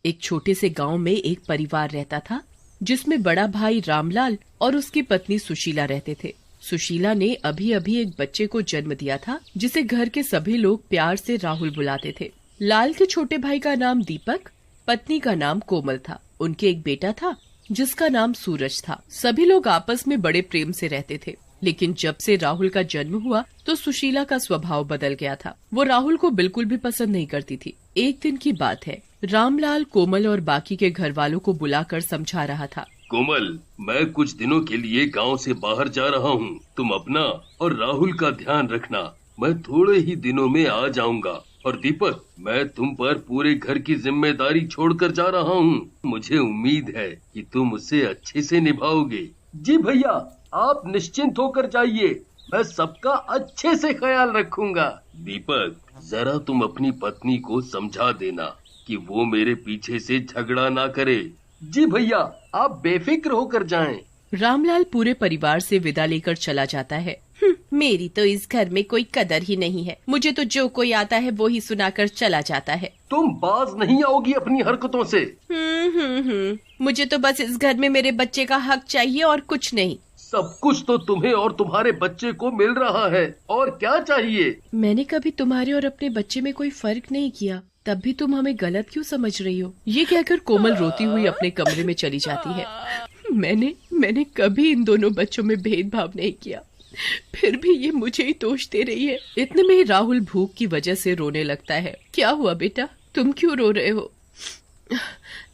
एक छोटे से गांव में एक परिवार रहता था जिसमें बड़ा भाई रामलाल और उसकी पत्नी सुशीला रहते थे। सुशीला ने अभी अभी एक बच्चे को जन्म दिया था जिसे घर के सभी लोग प्यार से राहुल बुलाते थे। लाल के छोटे भाई का नाम दीपक, पत्नी का नाम कोमल था। उनके एक बेटा था जिसका नाम सूरज था। सभी लोग आपस में बड़े प्रेम से रहते थे, लेकिन जब से राहुल का जन्म हुआ तो सुशीला का स्वभाव बदल गया था। वो राहुल को बिल्कुल भी पसंद नहीं करती थी। एक दिन की बात है, रामलाल कोमल और बाकी के घर वालों को बुलाकर समझा रहा था। कोमल, मैं कुछ दिनों के लिए गांव से बाहर जा रहा हूँ। तुम अपना और राहुल का ध्यान रखना। मैं थोड़े ही दिनों में आ जाऊंगा। और दीपक, मैं तुम पर पूरे घर की जिम्मेदारी छोड़कर जा रहा हूँ। मुझे उम्मीद है कि तुम उसे अच्छे से निभाओगे। जी भैया, आप निश्चिंत होकर जाइए। मैं सबका अच्छे से ख्याल रखूंगा। दीपक, जरा तुम अपनी पत्नी को समझा देना कि वो मेरे पीछे से झगड़ा ना करे। जी भैया, आप बेफिक्र होकर जाएं। रामलाल पूरे परिवार से विदा लेकर चला जाता है। मेरी तो इस घर में कोई कदर ही नहीं है। मुझे तो जो कोई आता है वो ही सुनाकर चला जाता है। तुम बाज नहीं आओगी अपनी हरकतों से। मुझे तो बस इस घर में मेरे बच्चे का हक चाहिए और कुछ नहीं। सब कुछ तो तुम्हें और तुम्हारे बच्चे को मिल रहा है, और क्या चाहिए? मैंने कभी तुम्हारे और अपने बच्चे में कोई फर्क नहीं किया, तब भी तुम हमें गलत क्यों समझ रही हो? ये कहकर कोमल रोती हुई अपने कमरे में चली जाती है। मैंने कभी इन दोनों बच्चों में भेदभाव नहीं किया, फिर भी ये मुझे ही दोष दे रही है। इतने में ही राहुल भूख की वजह से रोने लगता है। क्या हुआ बेटा, तुम क्यों रो रहे हो?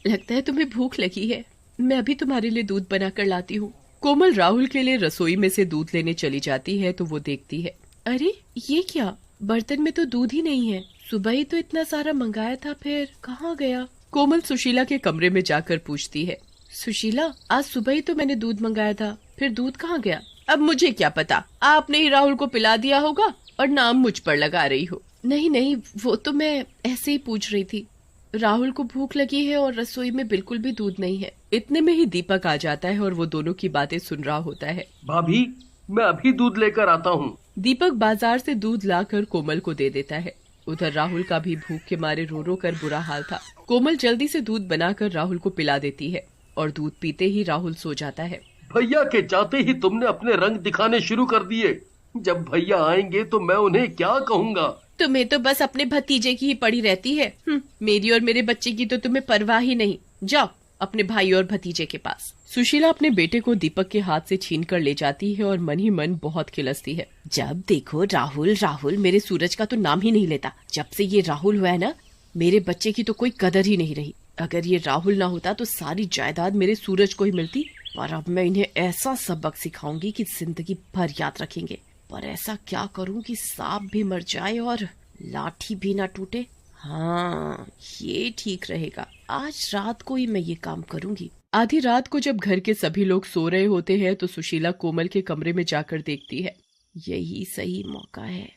लगता है तुम्हें भूख लगी है। मैं अभी तुम्हारे लिए दूध बनाकर लाती हूँ। कोमल राहुल के लिए रसोई में से दूध लेने चली जाती है तो वो देखती है, अरे ये क्या, बर्तन में तो दूध ही नहीं है। सुबह ही तो इतना सारा मंगाया था, फिर कहाँ गया? कोमल सुशीला के कमरे में जाकर पूछती है, सुशीला, आज सुबह ही तो मैंने दूध मंगाया था, फिर दूध कहाँ गया? अब मुझे क्या पता, आपने ही राहुल को पिला दिया होगा और नाम मुझ पर लगा रही हो। नहीं, वो तो मैं ऐसे ही पूछ रही थी। राहुल को भूख लगी है और रसोई में बिल्कुल भी दूध नहीं है। इतने में ही दीपक आ जाता है और वो दोनों की बातें सुन रहा होता है। भाभी, मैं अभी दूध लेकर आता हूँ। दीपक बाजार से दूध लाकर कोमल को दे देता है। उधर राहुल का भी भूख के मारे रो रो कर बुरा हाल था। कोमल जल्दी से दूध बनाकर राहुल को पिला देती है और दूध पीते ही राहुल सो जाता है। भैया के जाते ही तुमने अपने रंग दिखाने शुरू कर दिए। जब भैया आएंगे तो मैं उन्हें क्या कहूँगा? तुम्हें तो बस अपने भतीजे की ही पड़ी रहती है। मेरी और मेरे बच्चे की तो तुम्हें परवाह ही नहीं। जाओ अपने भाई और भतीजे के पास। सुशीला अपने बेटे को दीपक के हाथ से छीन कर ले जाती है और मन ही मन बहुत खिलसती है। जब देखो राहुल राहुल, मेरे सूरज का तो नाम ही नहीं लेता। जब से ये राहुल हुआ है ना, मेरे बच्चे की तो कोई कदर ही नहीं रही। अगर ये राहुल ना होता तो सारी जायदाद मेरे सूरज को ही मिलती। पर अब मैं इन्हें ऐसा सबक सिखाऊंगी कि जिंदगी भर याद रखेंगे। पर ऐसा क्या करूं कि सांप भी मर जाए और लाठी भी ना टूटे। हाँ, ये ठीक रहेगा। आज रात को ही मैं ये काम करूंगी। आधी रात को जब घर के सभी लोग सो रहे होते हैं तो सुशीला कोमल के कमरे में जाकर देखती है। यही सही मौका है।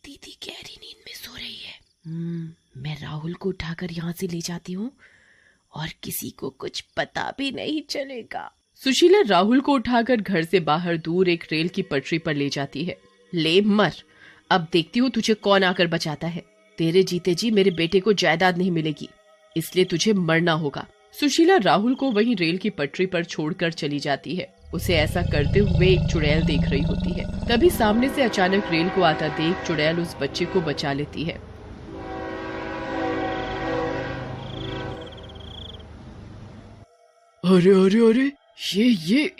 दीदी गहरी नींद में सो रही है। मैं राहुल को उठाकर यहाँ से ले जाती हूँ और किसी को कुछ पता भी नहीं चलेगा। सुशीला राहुल को उठाकर घर से बाहर दूर एक रेल की पटरी पर ले जाती है। ले मर, अब देखती हूँ तुझे कौन आकर बचाता है। तेरे जीते जी मेरे बेटे को जायदाद नहीं मिलेगी, इसलिए तुझे मरना होगा। सुशीला राहुल को वहीं रेल की पटरी पर छोड़कर चली जाती है। उसे ऐसा करते हुए एक चुड़ैल देख रही होती है। तभी सामने से अचानक रेल को आता देख चुड़ैल उस बच्चे को बचा लेती है। अरे,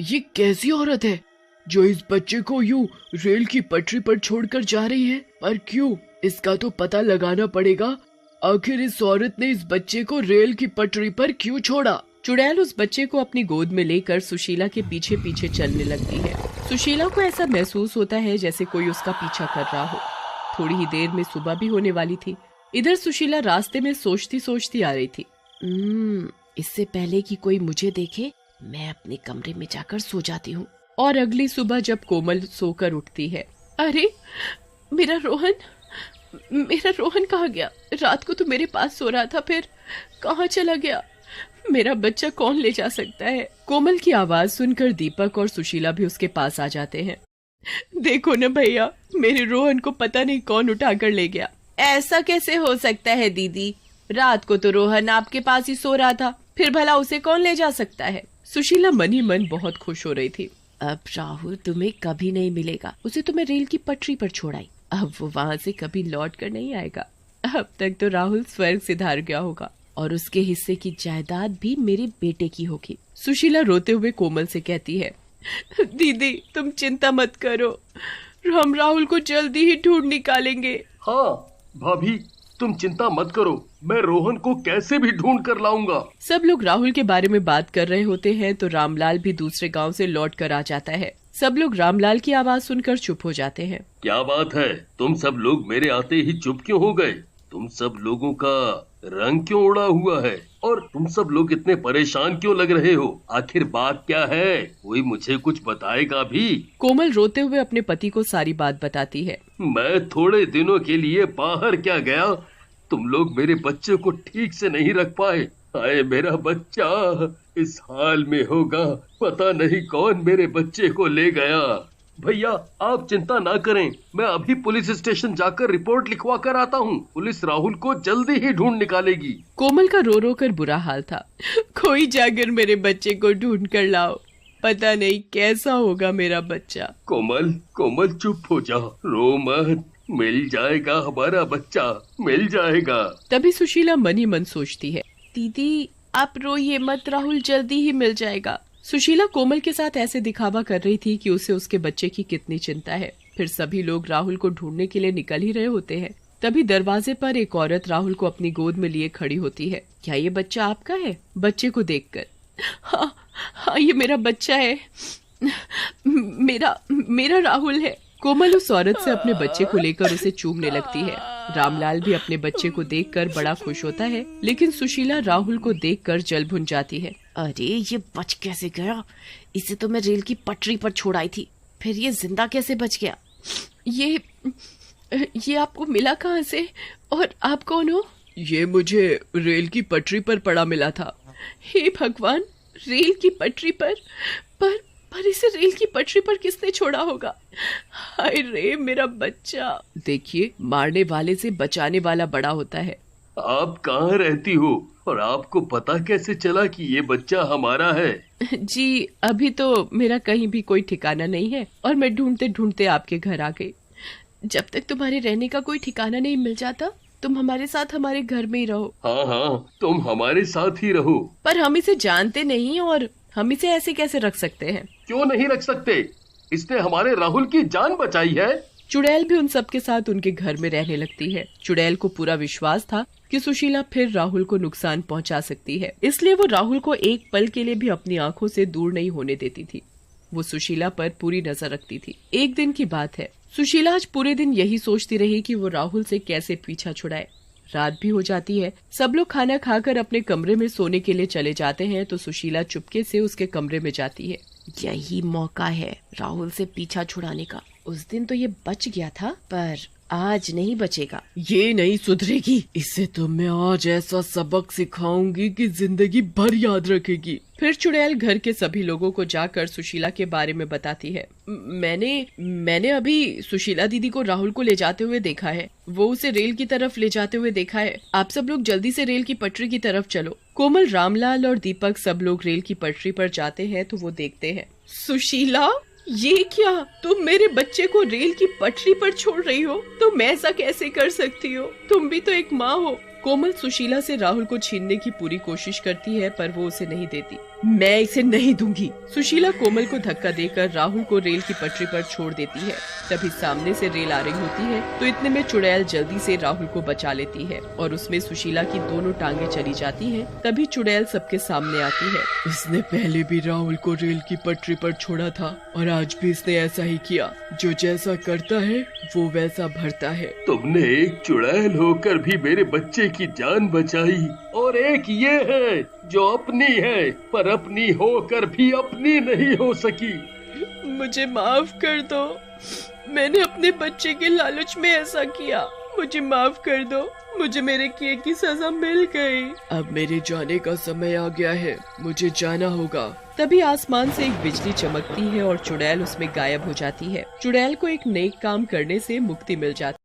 ये कैसी औरत है जो इस बच्चे को यूं रेल की पटरी पर छोड़कर जा रही है? पर क्यों? इसका तो पता लगाना पड़ेगा। आखिर इस औरत ने इस बच्चे को रेल की पटरी पर क्यों छोड़ा? चुड़ैल उस बच्चे को अपनी गोद में लेकर सुशीला के पीछे पीछे चलने लगती है। सुशीला को ऐसा महसूस होता है जैसे कोई उसका पीछा कर रहा हो। थोड़ी ही देर में सुबह भी होने वाली थी। इधर सुशीला रास्ते में सोचती सोचती आ रही थी। इससे पहले कि कोई मुझे देखे, मैं अपने कमरे में जाकर सो जाती हूँ। और अगली सुबह जब कोमल सोकर उठती है, अरे मेरा रोहन कहाँ गया? रात को तो मेरे पास सो रहा था, फिर कहाँ चला गया? मेरा बच्चा कौन ले जा सकता है? कोमल की आवाज सुनकर दीपक और सुशीला भी उसके पास आ जाते हैं। देखो न भैया, मेरे रोहन को पता नहीं कौन उठा कर ले गया। ऐसा कैसे हो सकता है दीदी? रात को तो रोहन आपके पास ही सो रहा था, फिर भला उसे कौन ले जा सकता है। सुशीला मन ही मन बहुत खुश हो रही थी। अब राहुल तुम्हें कभी नहीं मिलेगा, उसे तो मैं रेल की पटरी पर छोड़ाई, अब वो वहाँ से कभी लौट कर नहीं आएगा। अब तक तो राहुल स्वर्ग से धार गया होगा और उसके हिस्से की जायदाद भी मेरे बेटे की होगी। सुशीला रोते हुए कोमल से कहती है, दीदी तुम चिंता मत करो, हम राहुल को जल्दी ही ढूंढ निकालेंगे। हाँ भाभी, तुम चिंता मत करो, मैं रोहन को कैसे भी ढूंढ कर लाऊंगा। सब लोग राहुल के बारे में बात कर रहे होते हैं तो रामलाल भी दूसरे गांव से लौट कर आ जाता है। सब लोग रामलाल की आवाज सुनकर चुप हो जाते हैं। क्या बात है, तुम सब लोग मेरे आते ही चुप क्यों हो गए? तुम सब लोगों का रंग क्यों उड़ा हुआ है और तुम सब लोग इतने परेशान क्यों लग रहे हो? आखिर बात क्या है? कोई मुझे कुछ बताएगा भी? कोमल रोते हुए अपने पति को सारी बात बताती है। मैं थोड़े दिनों के लिए बाहर क्या गया, तुम लोग मेरे बच्चे को ठीक से नहीं रख पाए। हाय मेरा बच्चा इस हाल में होगा, पता नहीं कौन मेरे बच्चे को ले गया। भैया आप चिंता ना करें, मैं अभी पुलिस स्टेशन जाकर रिपोर्ट लिखवा कर आता हूँ। पुलिस राहुल को जल्दी ही ढूंढ निकालेगी। कोमल का रो रो कर बुरा हाल था। कोई जाकर मेरे बच्चे को ढूंढ कर लाओ, पता नहीं कैसा होगा मेरा बच्चा। कोमल कोमल चुप हो जा, रो मत, मिल जाएगा हमारा बच्चा, मिल जाएगा। तभी सुशीला मन ही मन सोचती है, दीदी आप रोइए मत, राहुल जल्दी ही मिल जाएगा। सुशीला कोमल के साथ ऐसे दिखावा कर रही थी कि उसे उसके बच्चे की कितनी चिंता है। फिर सभी लोग राहुल को ढूंढने के लिए निकल ही रहे होते हैं। तभी दरवाजे पर एक औरत राहुल को अपनी गोद में लिए खड़ी होती है। क्या ये बच्चा आपका है? बच्चे को देखकर, हाँ ये मेरा बच्चा है, मेरा राहुल है। कोमल उस औरत से अपने बच्चे को लेकर उसे चूमने लगती है। रामलाल भी अपने बच्चे को देखकर बड़ा खुश होता है, लेकिन सुशीला राहुल को देखकर जल भुन जाती है। अरे ये बच कैसे गया? इसे तो मैं रेल की पटरी पर छोड़ाई थी, फिर ये जिंदा कैसे बच गया? ये आपको मिला कहाँ से और आप कौन हो? ये मुझे रेल की पटरी पर पड़ा मिला था। हे भगवान, रेल की पटरी पर इसे रेल की पटरी पर किसने छोड़ा होगा? हाय रे मेरा बच्चा। देखिए, मारने वाले से बचाने वाला बड़ा होता है। आप कहाँ रहती हो और आपको पता कैसे चला कि ये बच्चा हमारा है? जी अभी तो मेरा कहीं भी कोई ठिकाना नहीं है और मैं ढूंढते ढूंढते आपके घर आ गई। जब तक तुम्हारे रहने का कोई ठिकाना नहीं मिल जाता, तुम हमारे साथ हमारे घर में ही रहो। हाँ तुम हमारे साथ ही रहो। पर हम इसे जानते नहीं और हम इसे ऐसे कैसे रख सकते हैं? क्यों नहीं रख सकते? इसने हमारे राहुल की जान बचाई है। चुड़ैल भी उन सब के साथ उनके घर में रहने लगती है। चुड़ैल को पूरा विश्वास था कि सुशीला फिर राहुल को नुकसान पहुंचा सकती है, इसलिए वो राहुल को एक पल के लिए भी अपनी आंखों से दूर नहीं होने देती थी। वो सुशीला पर पूरी नजर रखती थी। एक दिन की बात है, सुशीला आज पूरे दिन यही सोचती रही कि वो राहुल से कैसे पीछा छुड़ाए। रात भी हो जाती है। सब लोग खाना खाकर अपने कमरे में सोने के लिए चले जाते हैं तो सुशीला चुपके से उसके कमरे में जाती है। यही मौका है राहुल से पीछा छुड़ाने का। उस दिन तो ये बच गया था, पर आज नहीं बचेगा। ये नहीं सुधरेगी, इसे तो मैं आज ऐसा सबक सिखाऊंगी कि जिंदगी भर याद रखेगी। फिर चुड़ैल घर के सभी लोगों को जाकर सुशीला के बारे में बताती है। मैंने अभी सुशीला दीदी को राहुल को ले जाते हुए देखा है, वो उसे रेल की तरफ ले जाते हुए देखा है। आप सब लोग जल्दी से रेल की पटरी की तरफ चलो। कोमल, रामलाल और दीपक सब लोग रेल की पटरी पर जाते हैं तो वो देखते हैं। सुशीला, ये क्या? तुम मेरे बच्चे को रेल की पटरी पर छोड़ रही हो? तुम ऐसा कैसे कर सकती हो? तुम भी तो एक माँ हो। कोमल सुशीला से राहुल को छीनने की पूरी कोशिश करती है पर वो उसे नहीं देती। मैं इसे नहीं दूंगी। सुशीला कोमल को धक्का देकर राहुल को रेल की पटरी पर छोड़ देती है। तभी सामने से रेल आ रही होती है तो इतने में चुड़ैल जल्दी से राहुल को बचा लेती है और उसमें सुशीला की दोनों टांगे चली जाती हैं। तभी चुड़ैल सबके सामने आती है। इसने पहले भी राहुल को रेल की पटरी पर छोड़ा था और आज भी इसने ऐसा ही किया। जो जैसा करता है वो वैसा भरता है। तुमने एक चुड़ैल होकर भी मेरे बच्चे की जान बचाई और एक ये है जो अपनी है पर अपनी होकर भी अपनी नहीं हो सकी। मुझे माफ कर दो, मैंने अपने बच्चे के लालच में ऐसा किया। मुझे माफ कर दो, मुझे मेरे किए की सजा मिल गई। अब मेरे जाने का समय आ गया है, मुझे जाना होगा। तभी आसमान से एक बिजली चमकती है और चुड़ैल उसमें गायब हो जाती है। चुड़ैल को एक नेक काम करने से मुक्ति मिल जाती है।